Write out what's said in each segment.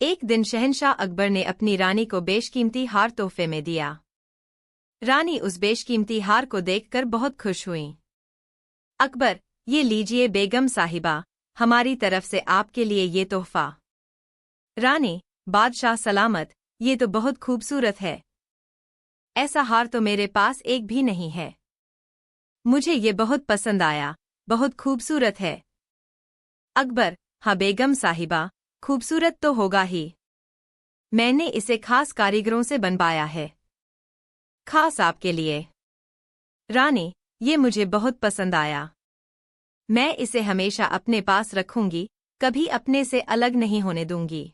एक दिन शहंशाह अकबर ने अपनी रानी को बेशकीमती हार तोहफे में दिया। रानी उस बेशकीमती हार को देखकर बहुत खुश हुई। अकबर, ये लीजिए बेगम साहिबा, हमारी तरफ से आपके लिए ये तोहफा। रानी, बादशाह सलामत, ये तो बहुत खूबसूरत है। ऐसा हार तो मेरे पास एक भी नहीं है। मुझे ये बहुत पसंद आया, बहुत खूबसूरत है। अकबर, हाँ बेगम साहिबा, खूबसूरत तो होगा ही। मैंने इसे खास कारीगरों से बनवाया है, खास आपके लिए। रानी, ये मुझे बहुत पसंद आया। मैं इसे हमेशा अपने पास रखूंगी, कभी अपने से अलग नहीं होने दूंगी।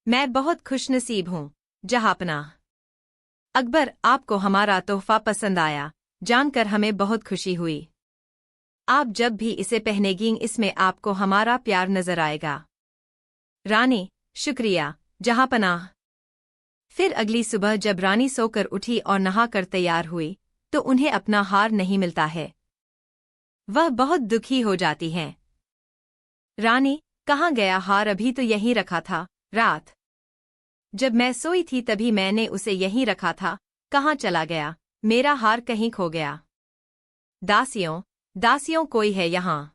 मैं बहुत खुशनसीब हूँ, जहाँपनाह। अकबर, आपको हमारा तोहफा पसंद आया, जानकर हमें बहुत खुशी हुई। आप जब भी इसे पहनेगी इसमें आपको हमारा प्यार नजर आएगा। रानी, शुक्रिया, जहाँपनाह। फिर अगली सुबह जब रानी सोकर उठी और नहाकर तैयार हुई तो उन्हें अपना हार नहीं मिलता है। वह बहुत दुखी हो जाती हैं। रानी, कहाँ गया हार? अभी तो यहीं रखा था, रात जब मैं सोई थी तभी मैंने उसे यहीं रखा था, कहाँ चला गया? मेरा हार कहीं खो गया। दासियों, दासियों, कोई है यहाँ?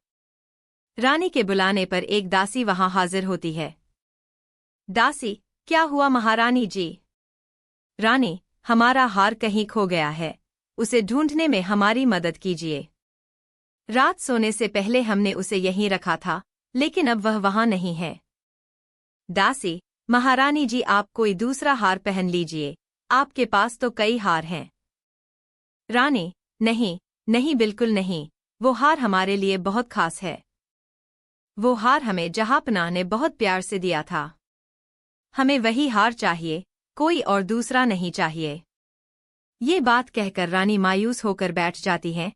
रानी के बुलाने पर एक दासी वहां हाजिर होती है। दासी, क्या हुआ महारानी जी? रानी, हमारा हार कहीं खो गया है, उसे ढूंढने में हमारी मदद कीजिए। रात सोने से पहले हमने उसे यहीं रखा था, लेकिन अब वह वहां नहीं है। दासी, महारानी जी आप कोई दूसरा हार पहन लीजिए, आपके पास तो कई हार हैं। रानी, नहीं, नहीं, बिल्कुल नहीं, वो हार हमारे लिए बहुत खास है। वो हार हमें जहाँपनाह ने बहुत प्यार से दिया था। हमें वही हार चाहिए, कोई और दूसरा नहीं चाहिए। ये बात कहकर रानी मायूस होकर बैठ जाती हैं।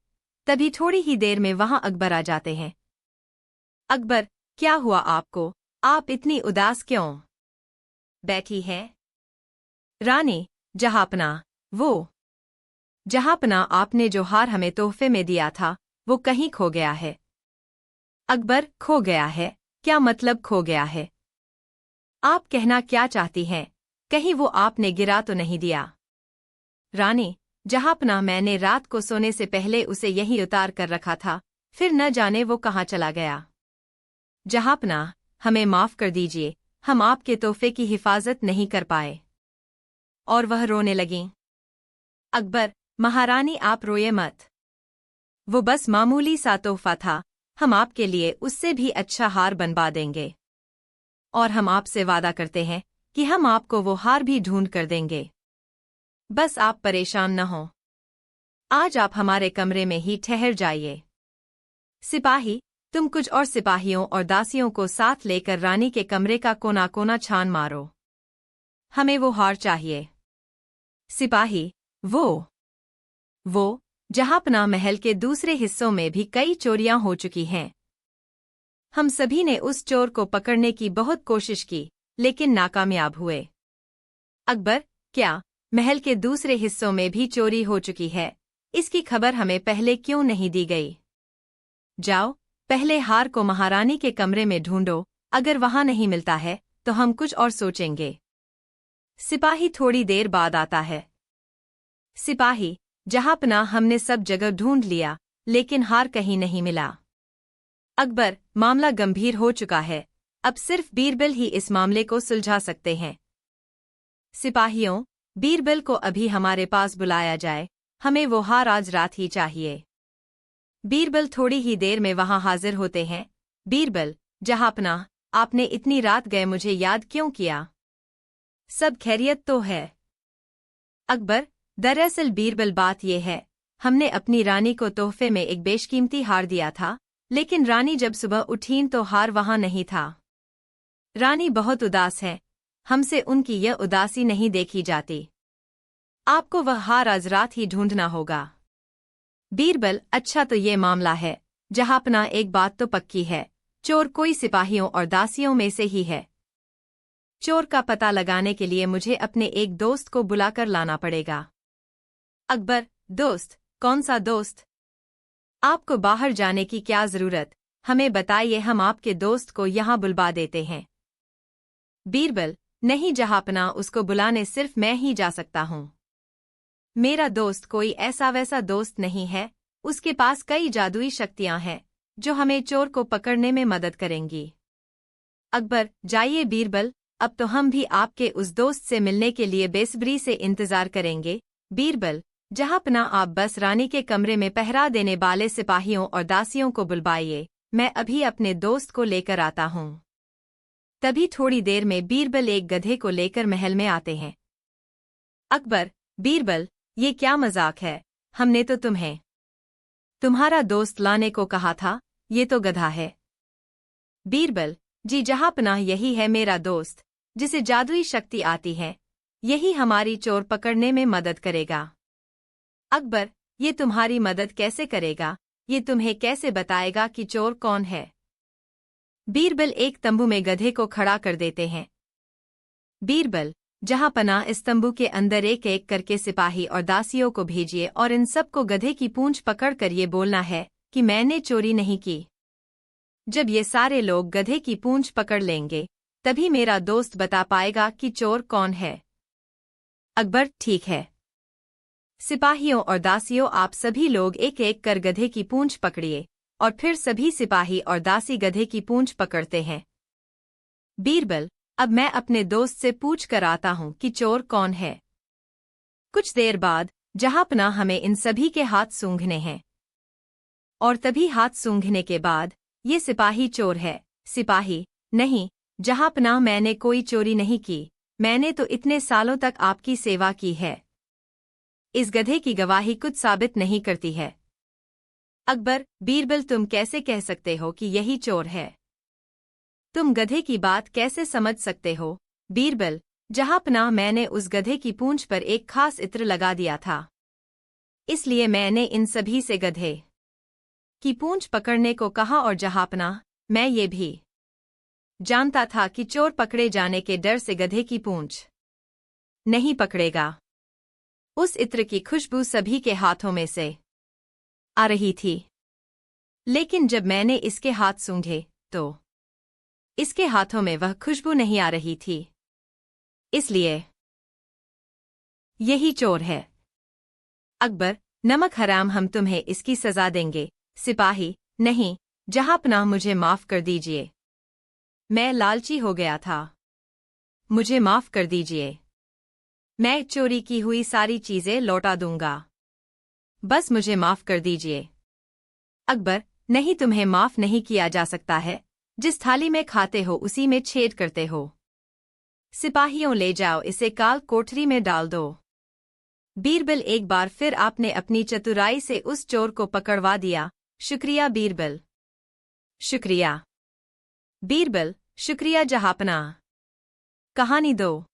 तभी थोड़ी ही देर में वहां अकबर आ जाते हैं। अकबर, क्या हुआ आपको? आप इतनी उदास क्यों बैठी हैं? रानी, जहाँपनाह, वो जहाँपनाह, आपने जो हार हमें तोहफे में दिया था वो कहीं खो गया है। अकबर, खो गया है? क्या मतलब खो गया है? आप कहना क्या चाहती हैं? कहीं वो आपने गिरा तो नहीं दिया? रानी, जहाँपनाह, मैंने रात को सोने से पहले उसे यहीं उतार कर रखा था, फिर न जाने वो कहाँ चला गया। जहाँपनाह, हमें माफ कर दीजिए, हम आपके तोहफे की हिफाजत नहीं कर पाए। और वह रोने लगीं। अकबर, महारानी आप रोए मत। वो बस मामूली सा तोहफा था, हम आपके लिए उससे भी अच्छा हार बनवा देंगे। और हम आपसे वादा करते हैं कि हम आपको वो हार भी ढूंढ कर देंगे। बस आप परेशान न हो। आज आप हमारे कमरे में ही ठहर जाइए। सिपाही, तुम कुछ और सिपाहियों और दासियों को साथ लेकर रानी के कमरे का कोना कोना छान मारो। हमें वो हार चाहिए। सिपाही, वो जहाँपनाह, महल के दूसरे हिस्सों में भी कई चोरियां हो चुकी हैं। हम सभी ने उस चोर को पकड़ने की बहुत कोशिश की, लेकिन नाकामयाब हुए। अकबर, क्या महल के दूसरे हिस्सों में भी चोरी हो चुकी है? इसकी खबर हमें पहले क्यों नहीं दी गई? जाओ, पहले हार को महारानी के कमरे में ढूंढो, अगर वहां नहीं मिलता है तो हम कुछ और सोचेंगे। सिपाही थोड़ी देर बाद आता है। सिपाही, जहाँपनाह, हमने सब जगह ढूंढ लिया, लेकिन हार कहीं नहीं मिला। अकबर, मामला गंभीर हो चुका है, अब सिर्फ बीरबल ही इस मामले को सुलझा सकते हैं। सिपाहियों, बीरबल को अभी हमारे पास बुलाया जाए, हमें वो हार आज रात ही चाहिए। बीरबल थोड़ी ही देर में वहां हाजिर होते हैं। बीरबल, जहाँपनाह, आपने इतनी रात गए मुझे याद क्यों किया? सब खैरियत तो है? अकबर, दरअसल बीरबल बात यह है, हमने अपनी रानी को तोहफे में एक बेशकीमती हार दिया था, लेकिन रानी जब सुबह उठीं तो हार वहां नहीं था। रानी बहुत उदास है, हमसे उनकी यह उदासी नहीं देखी जाती। आपको वह हार आज रात ही ढूंढना होगा। बीरबल, अच्छा तो ये मामला है। जहाँपनाह, एक बात तो पक्की है, चोर कोई सिपाहियों और दासियों में से ही है। चोर का पता लगाने के लिए मुझे अपने एक दोस्त को बुलाकर लाना पड़ेगा। अकबर, दोस्त? कौन सा दोस्त? आपको बाहर जाने की क्या जरूरत, हमें बताइए, हम आपके दोस्त को यहाँ बुलवा देते हैं। बीरबल, नहीं जहाँपनाह, उसको बुलाने सिर्फ मैं ही जा सकता हूँ। मेरा दोस्त कोई ऐसा वैसा दोस्त नहीं है, उसके पास कई जादुई शक्तियाँ हैं जो हमें चोर को पकड़ने में मदद करेंगी। अकबर, जाइए बीरबल, अब तो हम भी आपके उस दोस्त से मिलने के लिए बेसब्री से इंतजार करेंगे। बीरबल, जहाँपनाह, आप बस रानी के कमरे में पहरा देने वाले सिपाहियों और दासियों को बुलवाइए, मैं अभी अपने दोस्त को लेकर आता हूँ। तभी थोड़ी देर में बीरबल एक गधे को लेकर महल में आते हैं। अकबर, बीरबल, ये क्या मजाक है, हमने तो तुम्हारा दोस्त लाने को कहा था, ये तो गधा है। बीरबल, जी जहाँपनाह, यही है मेरा दोस्त, जिसे जादुई शक्ति आती है, यही हमारी चोर पकड़ने में मदद करेगा। अकबर, ये तुम्हारी मदद कैसे करेगा, ये तुम्हें कैसे बताएगा कि चोर कौन है? बीरबल एक तंबू में गधे को खड़ा कर देते हैं। बीरबल, जहाँपनाह, इस तंबू के अंदर एक एक करके सिपाही और दासियों को भेजिए और इन सबको गधे की पूंछ पकड़कर ये बोलना है कि मैंने चोरी नहीं की। जब ये सारे लोग गधे की पूंछ पकड़ लेंगे, तभी मेरा दोस्त बता पाएगा कि चोर कौन है। अकबर, ठीक है। सिपाहियों और दासियों, आप सभी लोग एक एक कर गधे की पूंछ पकड़िए, और फिर सभी सिपाही और दासी गधे की पूंछ पकड़ते हैं। बीरबल, अब मैं अपने दोस्त से पूछ कर आता हूँ कि चोर कौन है। कुछ देर बाद जहाँपनाह, हमें इन सभी के हाथ सूंघने हैं। और तभी हाथ सूंघने के बाद ये सिपाही चोर है। सिपाही, नहीं जहाँपनाह, मैंने कोई चोरी नहीं की, मैंने तो इतने सालों तक आपकी सेवा की है। इस गधे की गवाही कुछ साबित नहीं करती है। अकबर, बीरबल, तुम कैसे कह सकते हो कि यही चोर है? तुम गधे की बात कैसे समझ सकते हो? बीरबल, जहाँपनाह, मैंने उस गधे की पूंछ पर एक खास इत्र लगा दिया था, इसलिए मैंने इन सभी से गधे की पूंछ पकड़ने को कहा। और जहाँपनाह, मैं ये भी जानता था कि चोर पकड़े जाने के डर से गधे की पूंछ नहीं पकड़ेगा। उस इत्र की खुशबू सभी के हाथों में से आ रही थी, लेकिन जब मैंने इसके हाथ सूंघे तो इसके हाथों में वह खुशबू नहीं आ रही थी, इसलिए यही चोर है। अकबर, नमक हराम, हम तुम्हें इसकी सजा देंगे। सिपाही, नहीं जहाँपनाह, मुझे माफ कर दीजिए, मैं लालची हो गया था, मुझे माफ कर दीजिए, मैं चोरी की हुई सारी चीजें लौटा दूंगा, बस मुझे माफ कर दीजिए। अकबर, नहीं, तुम्हें माफ नहीं किया जा सकता है, जिस थाली में खाते हो उसी में छेद करते हो। सिपाहियों, ले जाओ, इसे काल कोठरी में डाल दो। बीरबल, एक बार फिर आपने अपनी चतुराई से उस चोर को पकड़वा दिया, शुक्रिया बीरबल। शुक्रिया बीरबल, शुक्रिया जहाँपनाह। कहानी 2।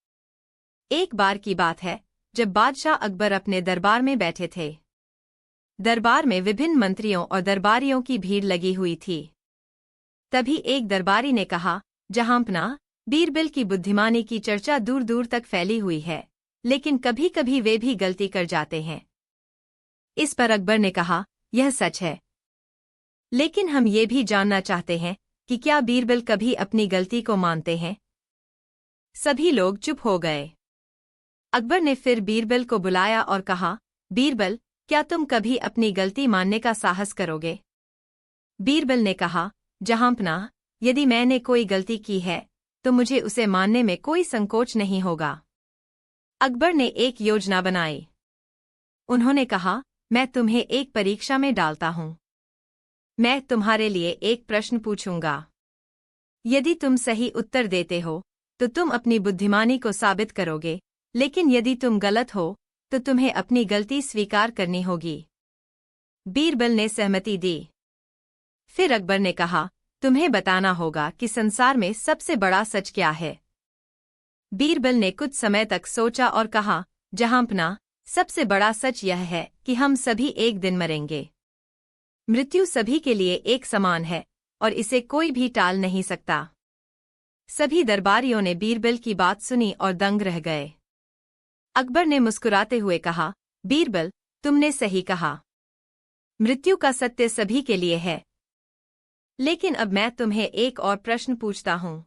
एक बार की बात है जब बादशाह अकबर अपने दरबार में बैठे थे। दरबार में विभिन्न मंत्रियों और दरबारियों की भीड़ लगी हुई थी। तभी एक दरबारी ने कहा, जहाँपनाह, बीरबल की बुद्धिमानी की चर्चा दूर दूर तक फैली हुई है, लेकिन कभी कभी वे भी गलती कर जाते हैं। इस पर अकबर ने कहा, यह सच है, लेकिन हम ये भी जानना चाहते हैं कि क्या बीरबल कभी अपनी गलती को मानते हैं? सभी लोग चुप हो गए। अकबर ने फिर बीरबल को बुलाया और कहा, बीरबल, क्या तुम कभी अपनी गलती मानने का साहस करोगे? बीरबल ने कहा, जहाँपनाह, यदि मैंने कोई गलती की है तो मुझे उसे मानने में कोई संकोच नहीं होगा। अकबर ने एक योजना बनाई। उन्होंने कहा, मैं तुम्हें एक परीक्षा में डालता हूँ। मैं तुम्हारे लिए एक प्रश्न पूछूंगा। यदि तुम सही उत्तर देते हो तो तुम अपनी बुद्धिमानी को साबित करोगे, लेकिन यदि तुम गलत हो तो तुम्हें अपनी गलती स्वीकार करनी होगी। बीरबल ने सहमति दी। फिर अकबर ने कहा, तुम्हें बताना होगा कि संसार में सबसे बड़ा सच क्या है। बीरबल ने कुछ समय तक सोचा और कहा, जहाँपनाह, सबसे बड़ा सच यह है कि हम सभी एक दिन मरेंगे। मृत्यु सभी के लिए एक समान है और इसे कोई भी टाल नहीं सकता। सभी दरबारियों ने बीरबल की बात सुनी और दंग रह गए। अकबर ने मुस्कुराते हुए कहा, बीरबल, तुमने सही कहा। मृत्यु का सत्य सभी के लिए है। लेकिन अब मैं तुम्हें एक और प्रश्न पूछता हूँ।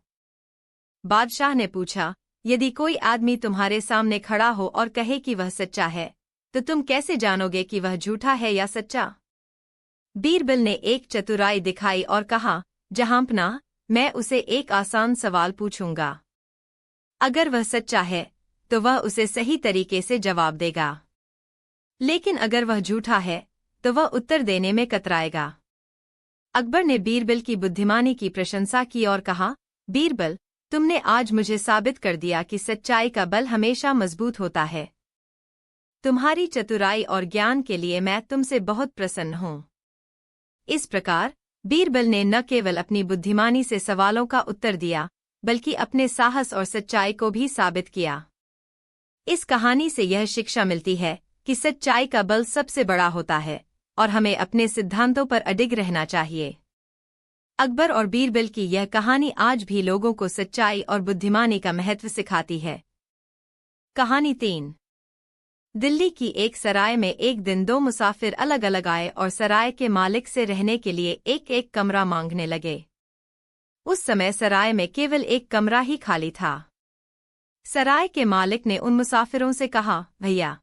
बादशाह ने पूछा, यदि कोई आदमी तुम्हारे सामने खड़ा हो और कहे कि वह सच्चा है, तो तुम कैसे जानोगे कि वह झूठा है या सच्चा? बीरबल ने एक चतुराई दिखाई और कहा, जहांपना, मैं उसे एक आसान सवाल पूछूंगा। अगर वह सच्चा है तो वह उसे सही तरीके से जवाब देगा, लेकिन अगर वह झूठा है तो वह उत्तर देने में कतराएगा। अकबर ने बीरबल की बुद्धिमानी की प्रशंसा की और कहा, बीरबल, तुमने आज मुझे साबित कर दिया कि सच्चाई का बल हमेशा मजबूत होता है। तुम्हारी चतुराई और ज्ञान के लिए मैं तुमसे बहुत प्रसन्न हूँ। इस प्रकार बीरबल ने न केवल अपनी बुद्धिमानी से सवालों का उत्तर दिया, बल्कि अपने साहस और सच्चाई को भी साबित किया। इस कहानी से यह शिक्षा मिलती है कि सच्चाई का बल सबसे बड़ा होता है और हमें अपने सिद्धांतों पर अडिग रहना चाहिए। अकबर और बीरबल की यह कहानी आज भी लोगों को सच्चाई और बुद्धिमानी का महत्व सिखाती है। कहानी 3। दिल्ली की एक सराय में एक दिन 2 मुसाफिर अलग अलग आए और सराय के मालिक से रहने के लिए एक एक कमरा मांगने लगे। उस समय सराय में केवल एक कमरा ही खाली था। सराय के मालिक ने उन मुसाफिरों से कहा, भैया,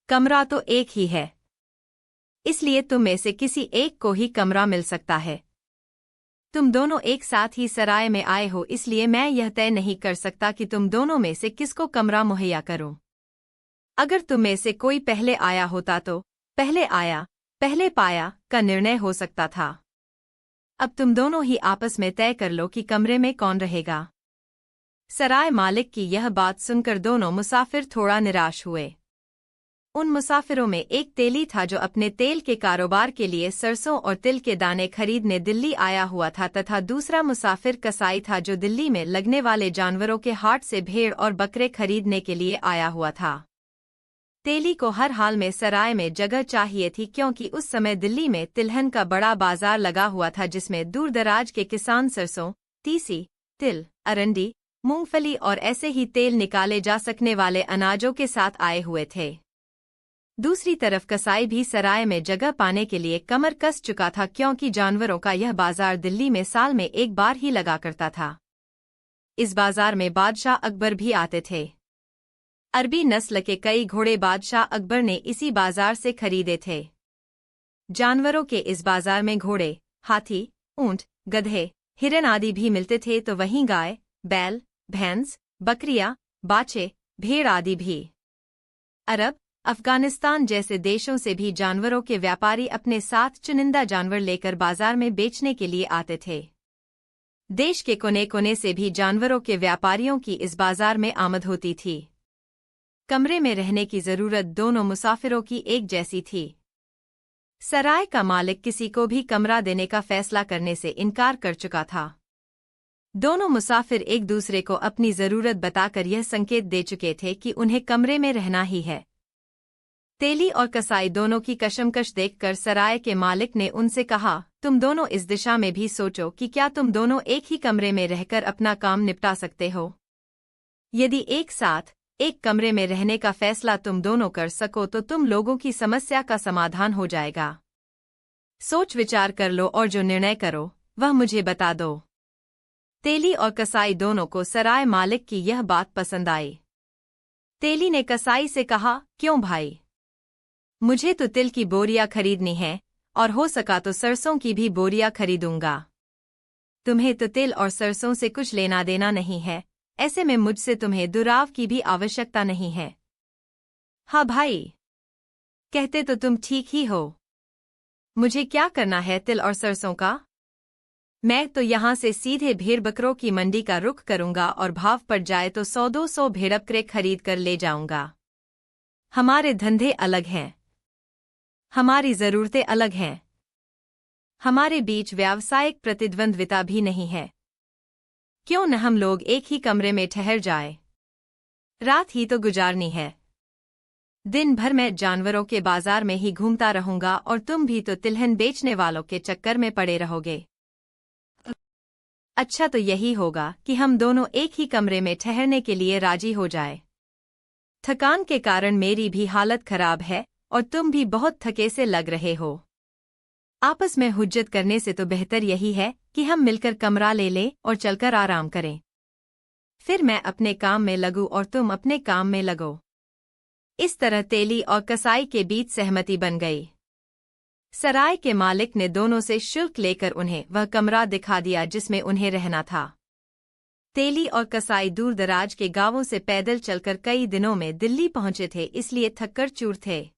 कमरा तो एक ही है, इसलिए तुम में से किसी एक को ही कमरा मिल सकता है। तुम दोनों एक साथ ही सराय में आए हो, इसलिए मैं यह तय नहीं कर सकता कि तुम दोनों में से किसको कमरा मुहैया करूं। अगर तुम में से कोई पहले आया होता तो पहले आया, पहले पाया का निर्णय हो सकता था। अब तुम दोनों ही आपस में तय कर लो कि कमरे में कौन रहेगा। सराय मालिक की यह बात सुनकर दोनों मुसाफिर थोड़ा निराश हुए। उन मुसाफिरों में एक तेली था जो अपने तेल के कारोबार के लिए सरसों और तिल के दाने खरीदने दिल्ली आया हुआ था, तथा दूसरा मुसाफिर कसाई था जो दिल्ली में लगने वाले जानवरों के हाट से भेड़ और बकरे खरीदने के लिए आया हुआ था। तेली को हर हाल में सराय में जगह चाहिए थी, क्योंकि उस समय दिल्ली में तिलहन का बड़ा बाजार लगा हुआ था, जिसमें दूर दराज के किसान सरसों, तीसी, तिल, अरंडी, मूंगफली और ऐसे ही तेल निकाले जा सकने वाले अनाजों के साथ आए हुए थे। दूसरी तरफ कसाई भी सराय में जगह पाने के लिए कमर कस चुका था, क्योंकि जानवरों का यह बाजार दिल्ली में साल में एक बार ही लगा करता था। इस बाजार में बादशाह अकबर भी आते थे। अरबी नस्ल के कई घोड़े बादशाह अकबर ने इसी बाजार से खरीदे थे। जानवरों के इस बाजार में घोड़े, हाथी, ऊंट, गधे, हिरन आदि भी मिलते थे, तो वहीं गाय, बैल, भैंस, बकरियां, बाछे, भेड़ आदि भी। अरब, अफगानिस्तान जैसे देशों से भी जानवरों के व्यापारी अपने साथ चुनिंदा जानवर लेकर बाजार में बेचने के लिए आते थे। देश के कोने कोने से भी जानवरों के व्यापारियों की इस बाजार में आमद होती थी। कमरे में रहने की जरूरत दोनों मुसाफिरों की एक जैसी थी। सराय का मालिक किसी को भी कमरा देने का फैसला करने से इनकार कर चुका था। दोनों मुसाफिर एक दूसरे को अपनी जरूरत बताकर यह संकेत दे चुके थे कि उन्हें कमरे में रहना ही है। तेली और कसाई दोनों की कशमकश देखकर सराय के मालिक ने उनसे कहा, तुम दोनों इस दिशा में भी सोचो कि क्या तुम दोनों एक ही कमरे में रहकर अपना काम निपटा सकते हो। यदि एक साथ एक कमरे में रहने का फैसला तुम दोनों कर सको तो तुम लोगों की समस्या का समाधान हो जाएगा। सोच विचार कर लो और जो निर्णय करो वह मुझे बता दो। तेली और कसाई दोनों को सराय मालिक की यह बात पसंद आई। तेली ने कसाई से कहा, क्यों भाई, मुझे तो तिल की बोरियां खरीदनी है और हो सका तो सरसों की भी बोरियां खरीदूंगा। तुम्हें तो तिल और सरसों से कुछ लेना देना नहीं है, ऐसे में मुझसे तुम्हें दुराव की भी आवश्यकता नहीं है। हाँ भाई, कहते तो तुम ठीक ही हो। मुझे क्या करना है तिल और सरसों का? मैं तो यहाँ से सीधे भेड़ बकरों की मंडी का रुख करूंगा और भाव पड़ जाए तो 100-200 भेड़ बकरे खरीद कर ले जाऊंगा। हमारे धंधे अलग हैं, हमारी जरूरतें अलग हैं, हमारे बीच व्यावसायिक प्रतिद्वंद्विता भी नहीं है। क्यों न हम लोग एक ही कमरे में ठहर जाए? रात ही तो गुजारनी है। दिन भर मैं जानवरों के बाजार में ही घूमता रहूंगा और तुम भी तो तिलहन बेचने वालों के चक्कर में पड़े रहोगे। अच्छा तो यही होगा कि हम दोनों एक ही कमरे में ठहरने के लिए राजी हो जाए। थकान के कारण मेरी भी हालत खराब है और तुम भी बहुत थके से लग रहे हो। आपस में हुज्जत करने से तो बेहतर यही है कि हम मिलकर कमरा ले लें और चलकर आराम करें। फिर मैं अपने काम में लगूं और तुम अपने काम में लगो। इस तरह तेली और कसाई के बीच सहमति बन गई। सराय के मालिक ने दोनों से शुल्क लेकर उन्हें वह कमरा दिखा दिया जिसमें उन्हें रहना था। तेली और कसाई दूर दराज के गांवों से पैदल चलकर कई दिनों में दिल्ली पहुंचे थे, इसलिए थक्कर चूर थे।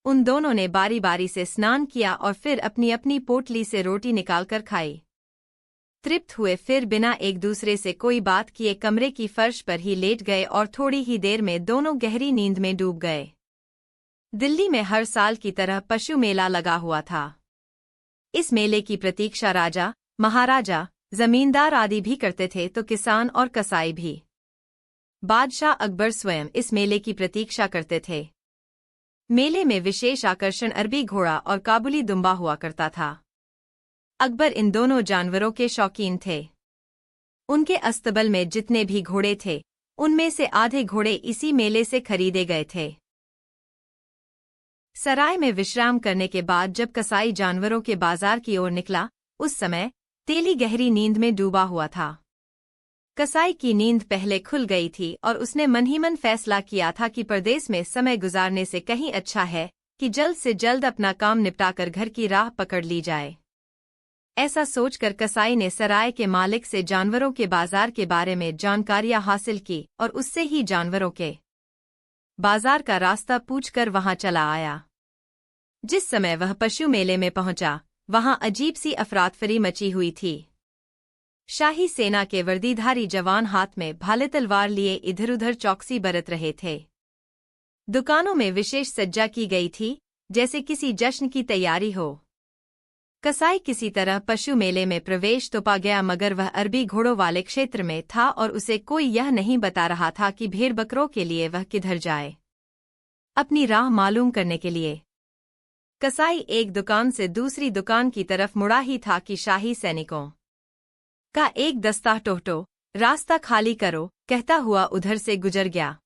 उन दोनों ने बारी बारी से स्नान किया और फिर अपनी अपनी पोटली से रोटी निकालकर खाई। तृप्त हुए फिर बिना एक दूसरे से कोई बात किए कमरे की फर्श पर ही लेट गए और थोड़ी ही देर में दोनों गहरी नींद में डूब गए। दिल्ली में हर साल की तरह पशु मेला लगा हुआ था। इस मेले की प्रतीक्षा राजा, महाराजा, जमींदार आदि भी करते थे तो किसान और कसाई भी। बादशाह अकबर स्वयं इस मेले की प्रतीक्षा करते थे। मेले में विशेष आकर्षण अरबी घोड़ा और काबुली दुम्बा हुआ करता था। अकबर इन दोनों जानवरों के शौकीन थे। उनके अस्तबल में जितने भी घोड़े थे उनमें से आधे घोड़े इसी मेले से खरीदे गए थे। सराय में विश्राम करने के बाद जब कसाई जानवरों के बाजार की ओर निकला, उस समय तेली गहरी नींद में डूबा हुआ था। कसाई की नींद पहले खुल गई थी और उसने मन ही मन फैसला किया था कि परदेश में समय गुजारने से कहीं अच्छा है कि जल्द से जल्द अपना काम निपटाकर घर की राह पकड़ ली जाए। ऐसा सोचकर कसाई ने सराय के मालिक से जानवरों के बाजार के बारे में जानकारियां हासिल की और उससे ही जानवरों के बाजार का रास्ता पूछकर वहां चला आया। जिस समय वह पशु मेले में पहुंचा, वहां अजीब सी अफरातफरी मची हुई थी। शाही सेना के वर्दीधारी जवान हाथ में भाले तलवार लिए इधर उधर चौकसी बरत रहे थे। दुकानों में विशेष सज्जा की गई थी, जैसे किसी जश्न की तैयारी हो। कसाई किसी तरह पशु मेले में प्रवेश तो पा गया, मगर वह अरबी घोड़ों वाले क्षेत्र में था और उसे कोई यह नहीं बता रहा था कि भेड़ बकरों के लिए वह किधर जाए। अपनी राह मालूम करने के लिए कसाई एक दुकान से दूसरी दुकान की तरफ मुड़ा ही था कि शाही सैनिकों का एक दस्ता टोहटो रास्ता खाली करो कहता हुआ उधर से गुजर गया।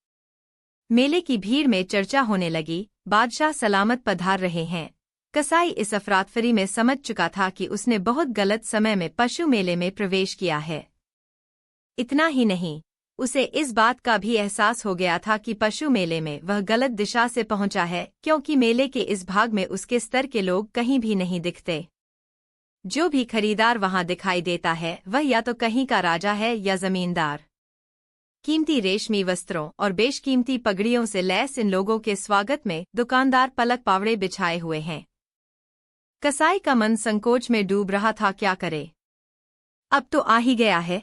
मेले की भीड़ में चर्चा होने लगी, बादशाह सलामत पधार रहे हैं। कसाई इस अफरातफरी में समझ चुका था कि उसने बहुत गलत समय में पशु मेले में प्रवेश किया है। इतना ही नहीं, उसे इस बात का भी एहसास हो गया था कि पशु मेले में वह गलत दिशा से पहुंचा है, क्योंकि मेले के इस भाग में उसके स्तर के लोग कहीं भी नहीं दिखते। जो भी खरीदार वहां दिखाई देता है वह या तो कहीं का राजा है या जमींदार। कीमती रेशमी वस्त्रों और बेशकीमती पगड़ियों से लैस इन लोगों के स्वागत में दुकानदार पलक पावड़े बिछाए हुए हैं। कसाई का मन संकोच में डूब रहा था, क्या करे, अब तो आ ही गया है।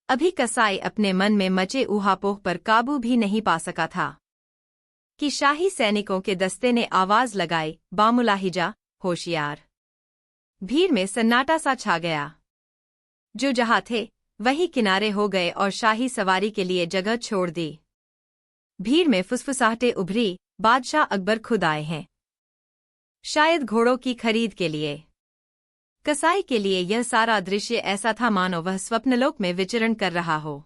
अभी कसाई अपने मन में मचे ऊहापोह पर काबू भी नहीं पा सका था कि शाही सैनिकों के दस्ते ने आवाज लगाई, बामुलाहिजा, होशियार। भीड़ में सन्नाटा सा छा गया। जो जहां थे वही किनारे हो गए और शाही सवारी के लिए जगह छोड़ दी। भीड़ में फुसफुसाहटें उभरी, बादशाह अकबर खुद आए हैं, शायद घोड़ों की खरीद के लिए। कसाई के लिए यह सारा दृश्य ऐसा था मानो वह स्वप्नलोक में विचरण कर रहा हो।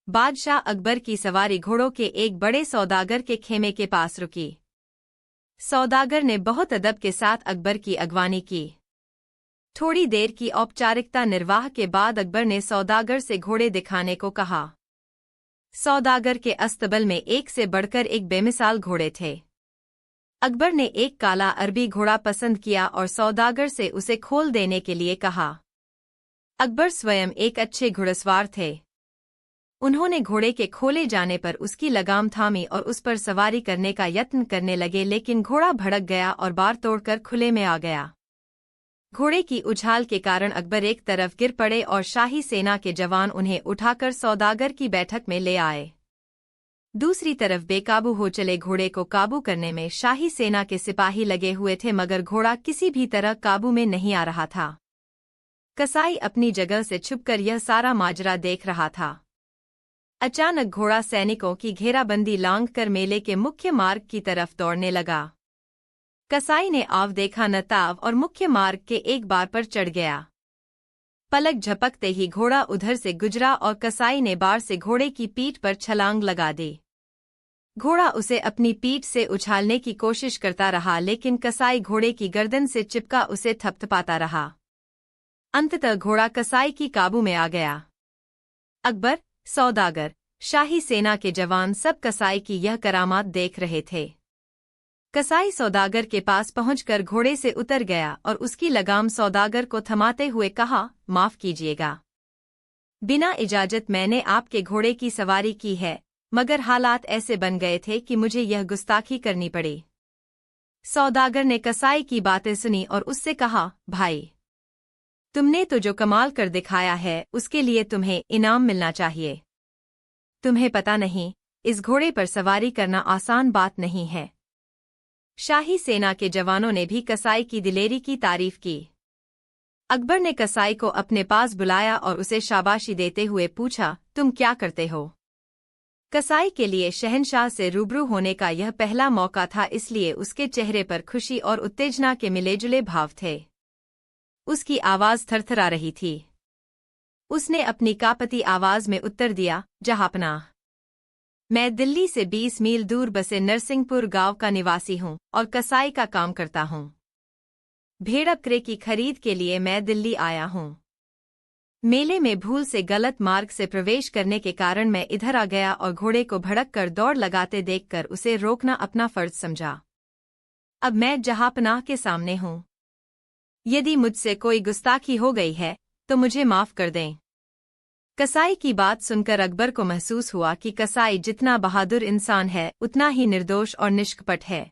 बादशाह अकबर की सवारी घोड़ों के एक बड़े सौदागर के खेमे के पास रुकी। सौदागर ने बहुत अदब के साथ अकबर की अगवानी की। थोड़ी देर की औपचारिकता निर्वाह के बाद अकबर ने सौदागर से घोड़े दिखाने को कहा। सौदागर के अस्तबल में एक से बढ़कर एक बेमिसाल घोड़े थे। अकबर ने एक काला अरबी घोड़ा पसंद किया और सौदागर से उसे खोल देने के लिए कहा। अकबर स्वयं एक अच्छे घुड़सवार थे। उन्होंने घोड़े के खोले जाने पर उसकी लगाम थामी और उस पर सवारी करने का यत्न करने लगे, लेकिन घोड़ा भड़क गया और बार तोड़कर खुले में आ गया। घोड़े की उछाल के कारण अकबर एक तरफ गिर पड़े और शाही सेना के जवान उन्हें उठाकर सौदागर की बैठक में ले आए। दूसरी तरफ बेकाबू हो चले घोड़े को काबू करने में शाही सेना के सिपाही लगे हुए थे, मगर घोड़ा किसी भी तरह काबू में नहीं आ रहा था। कसाई अपनी जगह से छुपकर यह सारा माजरा देख रहा था। अचानक घोड़ा सैनिकों की घेराबंदी लांघकर मेले के मुख्य मार्ग की तरफ दौड़ने लगा। कसाई ने आव देखा न ताव और मुख्य मार्ग के एक बार पर चढ़ गया। पलक झपकते ही घोड़ा उधर से गुजरा और कसाई ने बार से घोड़े की पीठ पर छलांग लगा दी। घोड़ा उसे अपनी पीठ से उछालने की कोशिश करता रहा, लेकिन कसाई घोड़े की गर्दन से चिपका उसे थपथपाता रहा। अंततः घोड़ा कसाई की काबू में आ गया। अकबर, सौदागर, शाही सेना के जवान सब कसाई की यह करामात देख रहे थे। कसाई सौदागर के पास पहुंचकर घोड़े से उतर गया और उसकी लगाम सौदागर को थमाते हुए कहा, माफ कीजिएगा, बिना इजाजत मैंने आपके घोड़े की सवारी की है, मगर हालात ऐसे बन गए थे कि मुझे यह गुस्ताखी करनी पड़ी। सौदागर ने कसाई की बातें सुनी और उससे कहा, भाई, तुमने तो जो कमाल कर दिखाया है उसके लिए तुम्हें इनाम मिलना चाहिए। तुम्हें पता नहीं, इस घोड़े पर सवारी करना आसान बात नहीं है। शाही सेना के जवानों ने भी कसाई की दिलेरी की तारीफ की। अकबर ने कसाई को अपने पास बुलाया और उसे शाबाशी देते हुए पूछा, तुम क्या करते हो? कसाई के लिए शहंशाह से रूबरू होने का यह पहला मौका था, इसलिए उसके चेहरे पर खुशी और उत्तेजना के मिले-जुले भाव थे। उसकी आवाज थरथरा रही थी। उसने अपनी कांपती आवाज में उत्तर दिया, जहांपनाह, मैं दिल्ली से 20 मील दूर बसे नरसिंहपुर गांव का निवासी हूं और कसाई का काम करता हूं। भेड़ बकरे की खरीद के लिए मैं दिल्ली आया हूं। मेले में भूल से गलत मार्ग से प्रवेश करने के कारण मैं इधर आ गया और घोड़े को भड़क कर दौड़ लगाते देखकर उसे रोकना अपना फर्ज समझा। अब मैं जहांपनाह के सामने हूं। यदि मुझसे कोई गुस्ताखी हो गई है तो मुझे माफ कर दें। कसाई की बात सुनकर अकबर को महसूस हुआ कि कसाई जितना बहादुर इंसान है उतना ही निर्दोष और निष्कपट है।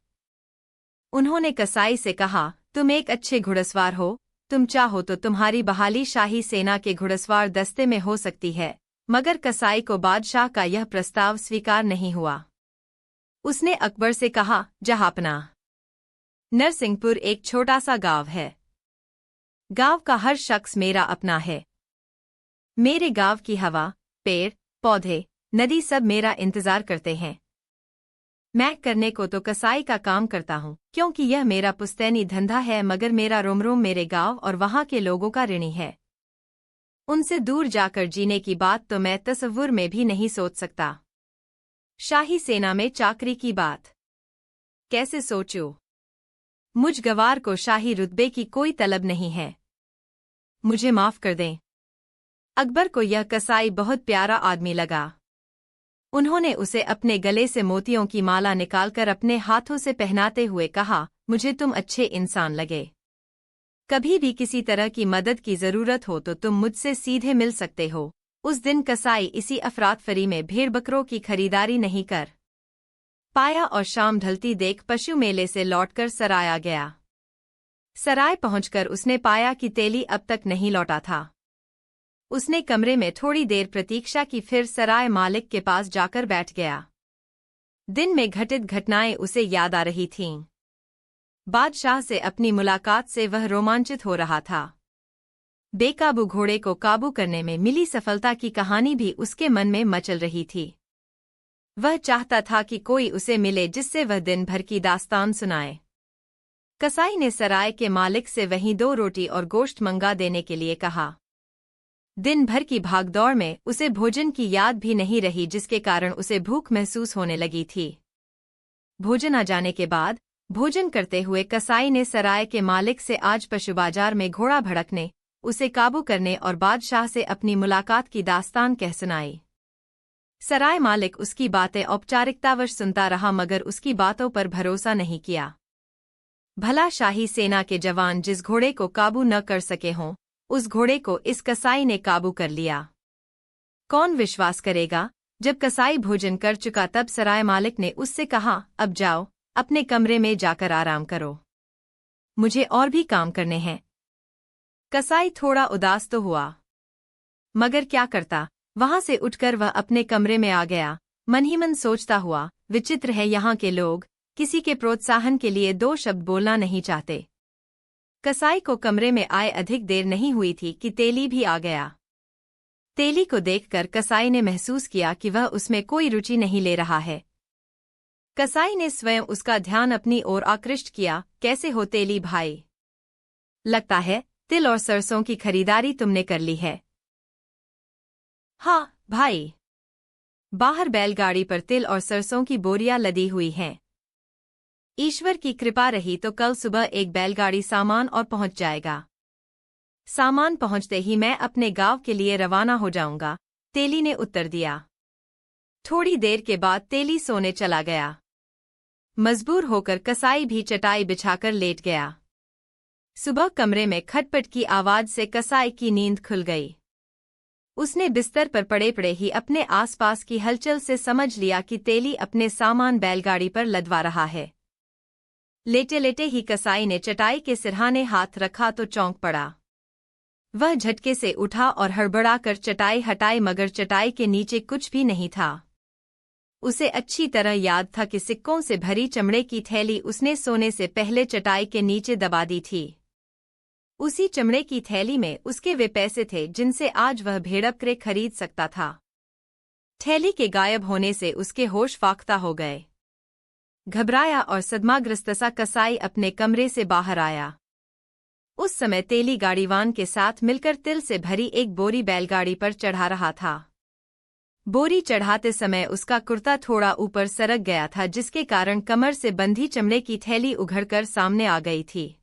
उन्होंने कसाई से कहा, तुम एक अच्छे घुड़सवार हो, तुम चाहो तो तुम्हारी बहाली शाही सेना के घुड़सवार दस्ते में हो सकती है। मगर कसाई को बादशाह का यह प्रस्ताव स्वीकार नहीं हुआ। उसने अकबर से कहा, जहांपनाह, नरसिंहपुर एक छोटा सा गांव है। गांव का हर शख्स मेरा अपना है। मेरे गांव की हवा, पेड़, पौधे, नदी सब मेरा इंतजार करते हैं। मैं करने को तो कसाई का काम करता हूँ, क्योंकि यह मेरा पुश्तैनी धंधा है, मगर मेरा रोम रोम मेरे गांव और वहां के लोगों का ऋणी है। उनसे दूर जाकर जीने की बात तो मैं तसव्वुर में भी नहीं सोच सकता। शाही सेना में चाकरी की बात कैसे सोचूं? मुझ गवार को शाही रुतबे की कोई तलब नहीं है। मुझे माफ कर दें। अकबर को यह कसाई बहुत प्यारा आदमी लगा। उन्होंने उसे अपने गले से मोतियों की माला निकालकर अपने हाथों से पहनाते हुए कहा, मुझे तुम अच्छे इंसान लगे। कभी भी किसी तरह की मदद की जरूरत हो तो तुम मुझसे सीधे मिल सकते हो। उस दिन कसाई इसी अफरातफरी में भेड़ बकरों की खरीदारी नहीं कर पाया और शाम ढलती देख पशु मेले से लौटकर सराय आ गया। सराय पहुंचकर उसने पाया कि तेली अब तक नहीं लौटा था। उसने कमरे में थोड़ी देर प्रतीक्षा की, फिर सराय मालिक के पास जाकर बैठ गया। दिन में घटित घटनाएं उसे याद आ रही थीं। बादशाह से अपनी मुलाकात से वह रोमांचित हो रहा था। बेकाबू घोड़े को काबू करने में मिली सफलता की कहानी भी उसके मन में मचल रही थी। वह चाहता था कि कोई उसे मिले जिससे वह दिन भर की दास्तान सुनाए। कसाई ने सराय के मालिक से वहीं 2 रोटी और गोश्त मंगा देने के लिए कहा। दिन भर की भागदौड़ में उसे भोजन की याद भी नहीं रही, जिसके कारण उसे भूख महसूस होने लगी थी। भोजन आ जाने के बाद भोजन करते हुए कसाई ने सराय के मालिक से आज पशु बाजार में घोड़ा भड़कने, उसे काबू करने और बादशाह से अपनी मुलाकात की दास्तान कह सुनाई। सराय मालिक उसकी बातें औपचारिकतावश सुनता रहा, मगर उसकी बातों पर भरोसा नहीं किया। भला शाही सेना के जवान जिस घोड़े को काबू न कर सके हों, उस घोड़े को इस कसाई ने काबू कर लिया। कौन विश्वास करेगा? जब कसाई भोजन कर चुका तब सराय मालिक ने उससे कहा, अब जाओ, अपने कमरे में जाकर आराम करो, मुझे और भी काम करने हैं। कसाई थोड़ा उदास तो हुआ, मगर क्या करता। वहां से उठकर वह अपने कमरे में आ गया। मन ही मन सोचता हुआ, विचित्र है, यहाँ के लोग किसी के प्रोत्साहन के लिए 2 शब्द बोलना नहीं चाहते। कसाई को कमरे में आए अधिक देर नहीं हुई थी कि तेली भी आ गया। तेली को देखकर कसाई ने महसूस किया कि वह उसमें कोई रुचि नहीं ले रहा है। कसाई ने स्वयं उसका ध्यान अपनी ओर आकृष्ट किया। कैसे हो तेली भाई? लगता है तिल और सरसों की खरीदारी तुमने कर ली है। हाँ भाई, बाहर बैलगाड़ी पर तिल और सरसों की बोरियां लदी हुई हैं। ईश्वर की कृपा रही तो कल सुबह एक बैलगाड़ी सामान और पहुंच जाएगा। सामान पहुंचते ही मैं अपने गांव के लिए रवाना हो जाऊंगा। तेली ने उत्तर दिया। थोड़ी देर के बाद तेली सोने चला गया। मजबूर होकर कसाई भी चटाई बिछाकर लेट गया। सुबह कमरे में खटपट की आवाज से कसाई की नींद खुल गई। उसने बिस्तर पर पड़े पड़े ही अपने आसपास की हलचल से समझ लिया कि तेली अपने सामान बैलगाड़ी पर लदवा रहा है। लेटे लेटे ही कसाई ने चटाई के सिरहाने हाथ रखा तो चौंक पड़ा। वह झटके से उठा और हड़बड़ाकर चटाई हटाई, मगर चटाई के नीचे कुछ भी नहीं था। उसे अच्छी तरह याद था कि सिक्कों से भरी चमड़े की थैली उसने सोने से पहले चटाई के नीचे दबा दी थी। उसी चमड़े की थैली में उसके वे पैसे थे जिनसे आज वह भेड़बकरे खरीद सकता था। थैली के गायब होने से उसके होश फाख्ता हो गए। घबराया और सदमाग्रस्त सा कसाई अपने कमरे से बाहर आया। उस समय तेली गाड़ीवान के साथ मिलकर तिल से भरी एक बोरी बैलगाड़ी पर चढ़ा रहा था। बोरी चढ़ाते समय उसका कुर्ता थोड़ा ऊपर सरक गया था, जिसके कारण कमर से बंधी चमड़े की थैली उघड़कर सामने आ गई थी।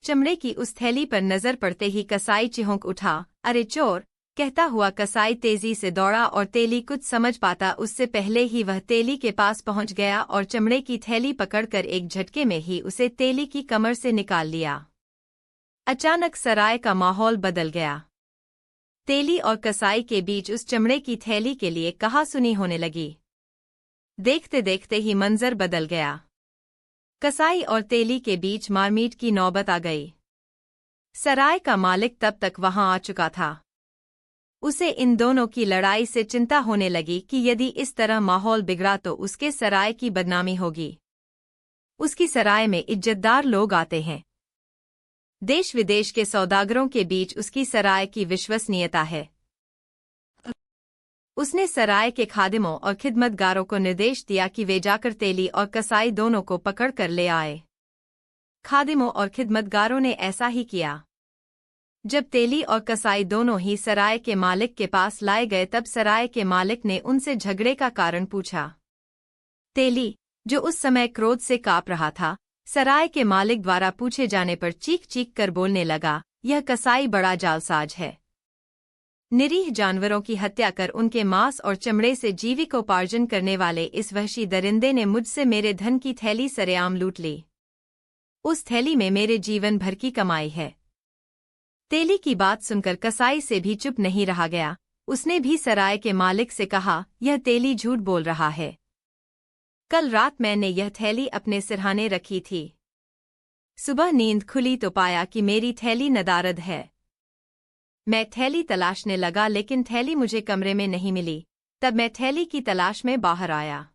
चमड़े की उस थैली पर नजर पड़ते ही कसाई चिहुक उठा। अरे चोर! कहता हुआ कसाई तेजी से दौड़ा और तेली कुछ समझ पाता उससे पहले ही वह तेली के पास पहुंच गया और चमड़े की थैली पकड़कर एक झटके में ही उसे तेली की कमर से निकाल लिया। अचानक सराय का माहौल बदल गया। तेली और कसाई के बीच उस चमड़े की थैली के लिए कहासुनी होने लगी। देखते देखते ही मंजर बदल गया। कसाई और तेली के बीच मारपीट की नौबत आ गई। सराय का मालिक तब तक वहां आ चुका था। उसे इन दोनों की लड़ाई से चिंता होने लगी कि यदि इस तरह माहौल बिगड़ा तो उसके सराय की बदनामी होगी। उसकी सराय में इज्जतदार लोग आते हैं। देश विदेश के सौदागरों के बीच उसकी सराय की विश्वसनीयता है। उसने सराय के खादिमों और खिदमतगारों को निर्देश दिया कि वे जाकर तेली और कसाई दोनों को पकड़ कर ले आए। खादिमों और खिदमतगारों ने ऐसा ही किया। जब तेली और कसाई दोनों ही सराय के मालिक के पास लाए गए तब सराय के मालिक ने उनसे झगड़े का कारण पूछा। तेली, जो उस समय क्रोध से कांप रहा था, सराय के मालिक द्वारा पूछे जाने पर चीख चीख कर बोलने लगा, यह कसाई बड़ा जालसाज है। निरीह जानवरों की हत्या कर उनके मांस और चमड़े से जीविकोपार्जन करने वाले इस वहशी दरिंदे ने मुझसे मेरे धन की थैली सरेआम लूट ली। उस थैली में मेरे जीवन भर की कमाई है। तेली की बात सुनकर कसाई से भी चुप नहीं रहा गया। उसने भी सराय के मालिक से कहा, यह तेली झूठ बोल रहा है। कल रात मैंने यह थैली अपने सिरहाने रखी थी। सुबह नींद खुली तो पाया कि मेरी थैली नदारद है। मैं थैली तलाशने लगा लेकिन थैली मुझे कमरे में नहीं मिली। तब मैं थैली की तलाश में बाहर आया।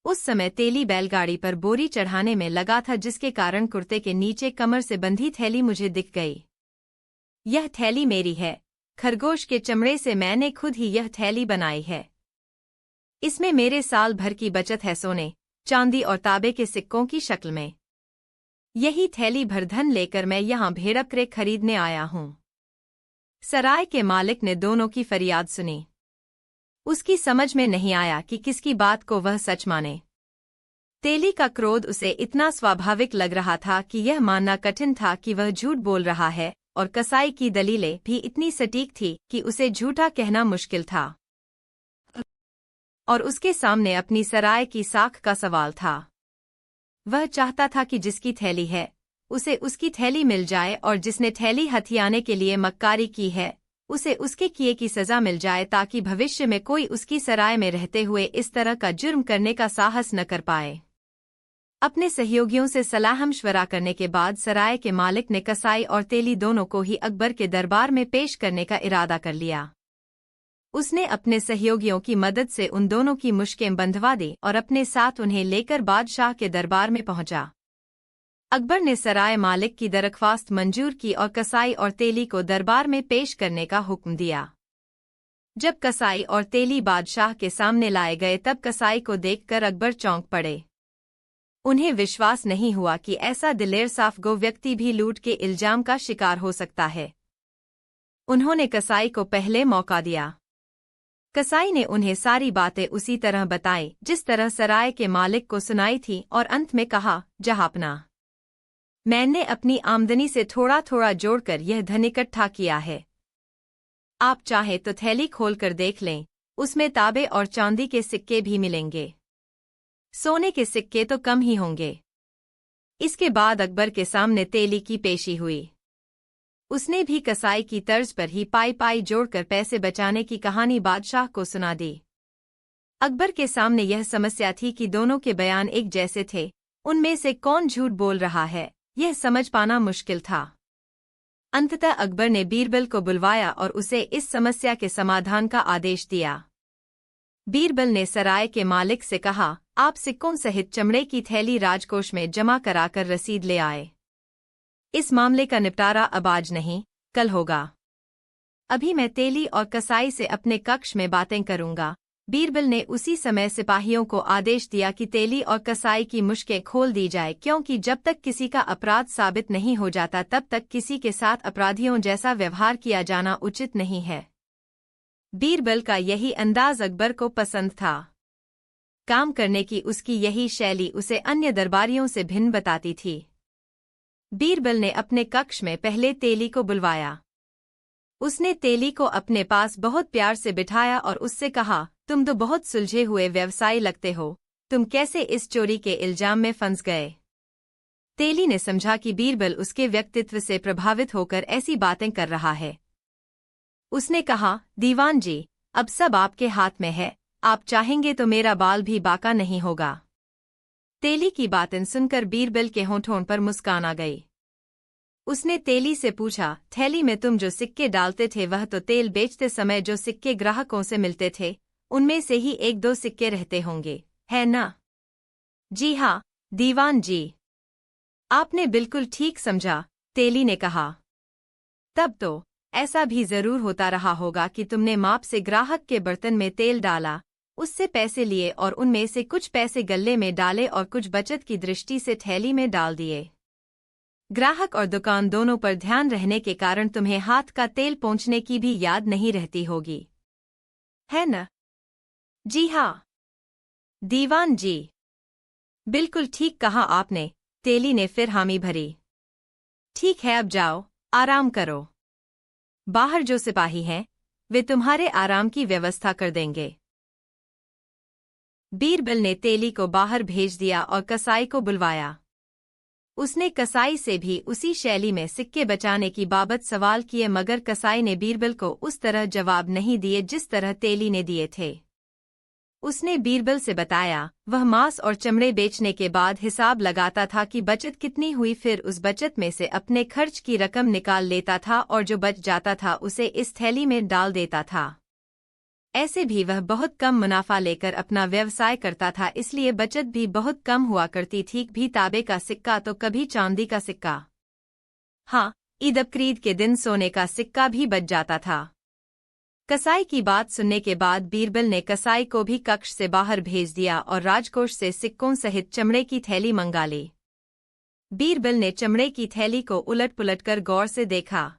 उस समय तेली बैलगाड़ी पर बोरी चढ़ाने में लगा था, जिसके कारण कुर्ते के नीचे कमर से बंधी थैली मुझे दिख गई। यह थैली मेरी है। खरगोश के चमड़े से मैंने खुद ही यह थैली बनाई है। इसमें मेरे साल भर की बचत है, सोने, चांदी और तांबे के सिक्कों की शक्ल में। यही थैली भर धन लेकर मैं यहाँ भेड़बकरे खरीदने आया हूँ। सराय के मालिक ने दोनों की फरियाद सुनी। उसकी समझ में नहीं आया कि किसकी बात को वह सच माने। तेली का क्रोध उसे इतना स्वाभाविक लग रहा था कि यह मानना कठिन था कि वह झूठ बोल रहा है, और कसाई की दलीलें भी इतनी सटीक थी कि उसे झूठा कहना मुश्किल था। और उसके सामने अपनी सराय की साख का सवाल था। वह चाहता था कि जिसकी थैली है उसे उसकी थैली मिल जाए, और जिसने थैली हथियाने के लिए मक्कारी की है उसे उसके किए की सजा मिल जाए, ताकि भविष्य में कोई उसकी सराय में रहते हुए इस तरह का जुर्म करने का साहस न कर पाए। अपने सहयोगियों से सलाह-मशवरा करने के बाद सराय के मालिक ने कसाई और तेली दोनों को ही अकबर के दरबार में पेश करने का इरादा कर लिया। उसने अपने सहयोगियों की मदद से उन दोनों की मुश्कें बंधवा दी और अपने साथ उन्हें लेकर बादशाह के दरबार में पहुंचा। अकबर ने सराय मालिक की दरख्वास्त मंजूर की और कसाई और तेली को दरबार में पेश करने का हुक्म दिया। जब कसाई और तेली बादशाह के सामने लाए गए तब कसाई को देखकर अकबर चौंक पड़े। उन्हें विश्वास नहीं हुआ कि ऐसा दिलेर साफगो व्यक्ति भी लूट के इल्जाम का शिकार हो सकता है। उन्होंने कसाई को पहले मौका दिया। कसाई ने उन्हें सारी बातें उसी तरह बताई जिस तरह सराय के मालिक को सुनाई थी, और अंत में कहा, जहांपना, मैंने अपनी आमदनी से थोड़ा थोड़ा जोड़कर यह धन इकट्ठा किया है। आप चाहे तो थैली खोलकर देख लें, उसमें तांबे और चांदी के सिक्के भी मिलेंगे। सोने के सिक्के तो कम ही होंगे। इसके बाद अकबर के सामने तेली की पेशी हुई। उसने भी कसाई की तर्ज पर ही पाई पाई जोड़कर पैसे बचाने की कहानी बादशाह को सुना दी। अकबर के सामने यह समस्या थी कि दोनों के बयान एक जैसे थे, उनमें से कौन झूठ बोल रहा है, यह समझ पाना मुश्किल था। अंततः अकबर ने बीरबल को बुलवाया और उसे इस समस्या के समाधान का आदेश दिया। बीरबल ने सराय के मालिक से कहा, आप सिक्कों सहित चमड़े की थैली राजकोष में जमा कराकर रसीद ले आए। इस मामले का निपटारा अब आज नहीं, कल होगा। अभी मैं तेली और कसाई से अपने कक्ष में बातें करूंगा। बीरबल ने उसी समय सिपाहियों को आदेश दिया कि तेली और कसाई की मुश्कें खोल दी जाए, क्योंकि जब तक किसी का अपराध साबित नहीं हो जाता तब तक किसी के साथ अपराधियों जैसा व्यवहार किया जाना उचित नहीं है। बीरबल का यही अंदाज अकबर को पसंद था। काम करने की उसकी यही शैली उसे अन्य दरबारियों से भिन्न बताती थी। बीरबल ने अपने कक्ष में पहले तेली को बुलवाया। उसने तेली को अपने पास बहुत प्यार से बिठाया और उससे कहा, तुम तो बहुत सुलझे हुए व्यवसायी लगते हो, तुम कैसे इस चोरी के इल्जाम में फंस गए? तेली ने समझा कि बीरबल उसके व्यक्तित्व से प्रभावित होकर ऐसी बातें कर रहा है। उसने कहा, दीवान जी, अब सब आपके हाथ में है, आप चाहेंगे तो मेरा बाल भी बाका नहीं होगा। तेली की बातें सुनकर बीरबल के होठों पर मुस्कान आ गई। उसने तेली से पूछा, थैली में तुम जो सिक्के डालते थे वह तो तेल बेचते समय जो सिक्के ग्राहकों से मिलते थे उनमें से ही एक दो सिक्के रहते होंगे, है ना? जी हाँ, दीवान जी, आपने बिल्कुल ठीक समझा, तेली ने कहा। तब तो ऐसा भी जरूर होता रहा होगा कि तुमने माप से ग्राहक के बर्तन में तेल डाला, उससे पैसे लिए और उनमें से कुछ पैसे गल्ले में डाले और कुछ बचत की दृष्टि से थैली में डाल दिए। ग्राहक और दुकान दोनों पर ध्यान रहने के कारण तुम्हें हाथ का तेल पहुंचने की भी याद नहीं रहती होगी, है न? जी हाँ, दीवान जी, बिल्कुल ठीक कहा आपने, तेली ने फिर हामी भरी। ठीक है, अब जाओ, आराम करो। बाहर जो सिपाही हैं, वे तुम्हारे आराम की व्यवस्था कर देंगे। बीरबल ने तेली को बाहर भेज दिया और कसाई को बुलवाया। उसने कसाई से भी उसी शैली में सिक्के बचाने की बाबत सवाल किए, मगर कसाई ने बीरबल को उस तरह जवाब नहीं दिए जिस तरह तेली ने दिए थे। उसने बीरबल से बताया, वह मांस और चमड़े बेचने के बाद हिसाब लगाता था कि बचत कितनी हुई, फिर उस बचत में से अपने खर्च की रकम निकाल लेता था और जो बच जाता था उसे इस थैली में डाल देता था। ऐसे भी वह बहुत कम मुनाफा लेकर अपना व्यवसाय करता था, इसलिए बचत भी बहुत कम हुआ करती थी। भी तांबे का सिक्का तो कभी चांदी का सिक्का। हाँ, ईद बकरीद के दिन सोने का सिक्का भी बच जाता था। कसाई की बात सुनने के बाद बीरबल ने कसाई को भी कक्ष से बाहर भेज दिया और राजकोष से सिक्कों सहित चमड़े की थैली मंगा ली। बीरबल ने चमड़े की थैली को उलट पुलट कर गौर से देखा।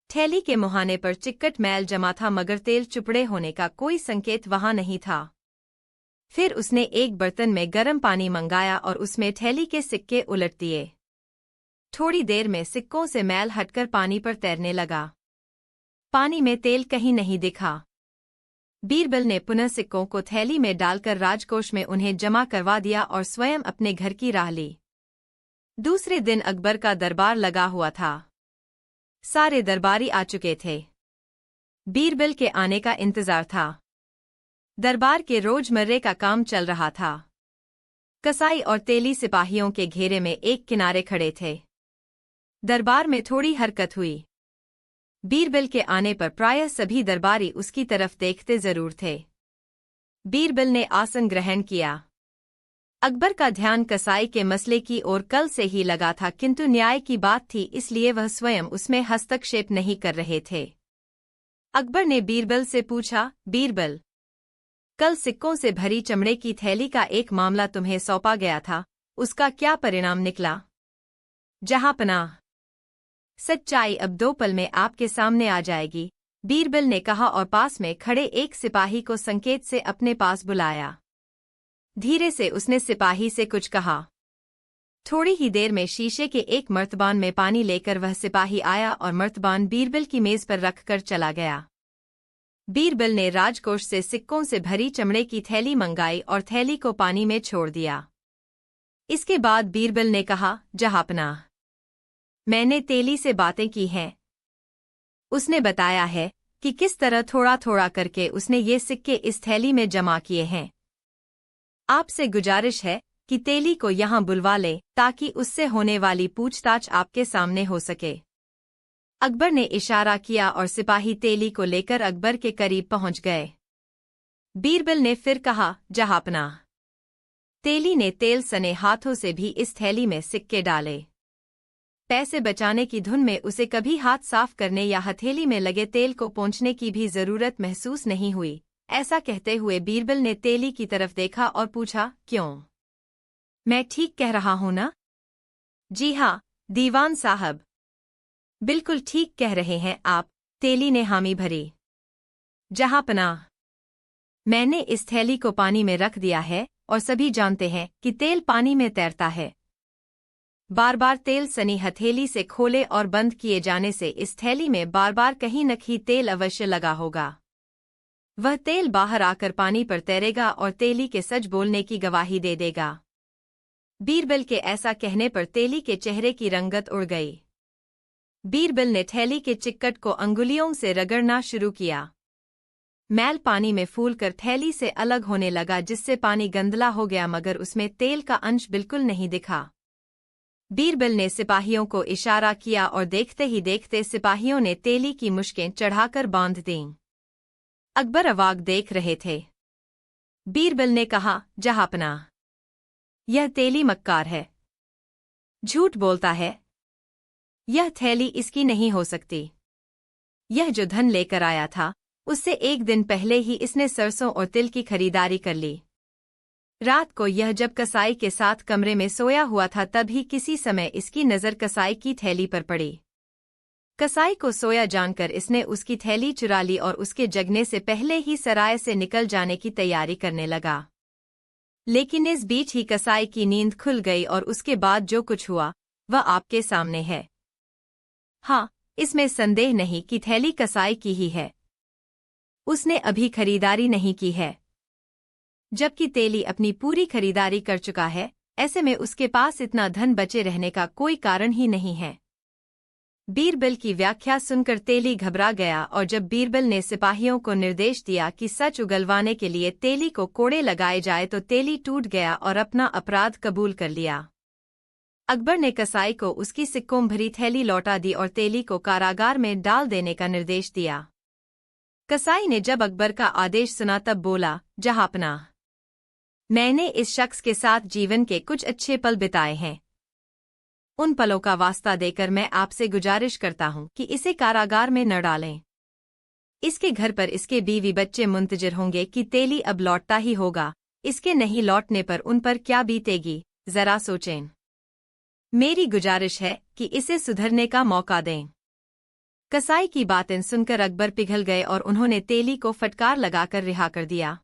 थैली के मुहाने पर चिक्कट मैल जमा था, मगर तेल चुपड़े होने का कोई संकेत वहां नहीं था। फिर उसने एक बर्तन में गर्म पानी मंगाया और उसमें थैली के सिक्के उलट दिए। थोड़ी देर में सिक्कों से मैल हटकर पानी पर तैरने लगा। पानी में तेल कहीं नहीं दिखा। बीरबल ने पुनः सिक्कों को थैली में डालकर राजकोष में उन्हें जमा करवा दिया और स्वयं अपने घर की राह ली। दूसरे दिन अकबर का दरबार लगा हुआ था। सारे दरबारी आ चुके थे। बीरबल के आने का इंतजार था। दरबार के रोजमर्रे का काम चल रहा था। कसाई और तेली सिपाहियों के घेरे में एक किनारे खड़े थे। दरबार में थोड़ी हरकत हुई। बीरबल के आने पर प्रायः सभी दरबारी उसकी तरफ देखते जरूर थे। बीरबल ने आसन ग्रहण किया। अकबर का ध्यान कसाई के मसले की ओर कल से ही लगा था, किंतु न्याय की बात थी इसलिए वह स्वयं उसमें हस्तक्षेप नहीं कर रहे थे। अकबर ने बीरबल से पूछा, बीरबल, कल सिक्कों से भरी चमड़े की थैली का एक मामला तुम्हें सौंपा गया था, उसका क्या परिणाम निकला? जहांपनाह, सच्चाई अब 2 पल में आपके सामने आ जाएगी, बीरबल ने कहा और पास में खड़े एक सिपाही को संकेत से अपने पास बुलाया। धीरे से उसने सिपाही से कुछ कहा। थोड़ी ही देर में शीशे के एक मर्तबान में पानी लेकर वह सिपाही आया और मर्तबान बीरबल की मेज पर रखकर चला गया। बीरबल ने राजकोष से सिक्कों से भरी चमड़े की थैली मंगाई और थैली को पानी में छोड़ दिया। इसके बाद बीरबल ने कहा, जहांपनाह, मैंने तेली से बातें की हैं। उसने बताया है कि किस तरह थोड़ा थोड़ा करके उसने ये सिक्के इस थैली में जमा किए हैं। आपसे गुजारिश है कि तेली को यहाँ बुलवा ले ताकि उससे होने वाली पूछताछ आपके सामने हो सके। अकबर ने इशारा किया और सिपाही तेली को लेकर अकबर के करीब पहुंच गए। बीरबल ने फिर कहा, जहांपनाह। तेली ने तेल सने हाथों से भी इस थैली में सिक्के डाले। पैसे बचाने की धुन में उसे कभी हाथ साफ करने या हथेली में लगे तेल को पोंछने की भी जरूरत महसूस नहीं हुई। ऐसा कहते हुए बीरबल ने तेली की तरफ देखा और पूछा, क्यों? मैं ठीक कह रहा हूं ना? जी हाँ, दीवान साहब, बिल्कुल ठीक कह रहे हैं आप, तेली ने हामी भरी। जहांपनाह, मैंने इस थैली को पानी में रख दिया है और सभी जानते हैं कि तेल पानी में तैरता है। बार बार तेल सनी हथेली से खोले और बंद किए जाने से इस थैली में बार बार कहीं न कहीं तेल अवश्य लगा होगा। वह तेल बाहर आकर पानी पर तैरेगा और तेली के सच बोलने की गवाही दे देगा। बीरबल के ऐसा कहने पर तेली के चेहरे की रंगत उड़ गई। बीरबल ने थैली के चिक्कट को अंगुलियों से रगड़ना शुरू किया। मैल पानी में फूलकर थैली से अलग होने लगा, जिससे पानी गंदला हो गया, मगर उसमें तेल का अंश बिल्कुल नहीं दिखा। बीरबल ने सिपाहियों को इशारा किया और देखते ही देखते सिपाहियों ने तेली की मुश्कें चढ़ाकर बांध दीं। अकबर अवाक देख रहे थे। बीरबल ने कहा, जहांपनाह, यह तेली मक्कार है, झूठ बोलता है। यह थैली इसकी नहीं हो सकती। यह जो धन लेकर आया था उससे एक दिन पहले ही इसने सरसों और तिल की खरीदारी कर ली। रात को यह जब कसाई के साथ कमरे में सोया हुआ था तभी किसी समय इसकी नज़र कसाई की थैली पर पड़ी। कसाई को सोया जानकर इसने उसकी थैली चुरा ली और उसके जगने से पहले ही सराय से निकल जाने की तैयारी करने लगा। लेकिन इस बीच ही कसाई की नींद खुल गई और उसके बाद जो कुछ हुआ वह आपके सामने है। हाँ, इसमें संदेह नहीं कि थैली कसाई की ही है। उसने अभी खरीदारी नहीं की है, जबकि तेली अपनी पूरी खरीदारी कर चुका है। ऐसे में उसके पास इतना धन बचे रहने का कोई कारण ही नहीं है। बीरबल की व्याख्या सुनकर तेली घबरा गया और जब बीरबल ने सिपाहियों को निर्देश दिया कि सच उगलवाने के लिए तेली को कोड़े लगाए जाए तो तेली टूट गया और अपना अपराध कबूल कर लिया। अकबर ने कसाई को उसकी सिक्कों भरी थैली लौटा दी और तेली को कारागार में डाल देने का निर्देश दिया। कसाई ने जब अकबर का आदेश सुना तब बोला, जहांपनाह, मैंने इस शख्स के साथ जीवन के कुछ अच्छे पल बिताए हैं। उन पलों का वास्ता देकर मैं आपसे गुजारिश करता हूं कि इसे कारागार में न डालें। इसके घर पर इसके बीवी बच्चे मुंतजिर होंगे कि तेली अब लौटता ही होगा। इसके नहीं लौटने पर उन पर क्या बीतेगी, जरा सोचें। मेरी गुजारिश है कि इसे सुधरने का मौका दें। कसाई की बातें सुनकर अकबर पिघल गए और उन्होंने तेली को फटकार लगाकर रिहा कर दिया।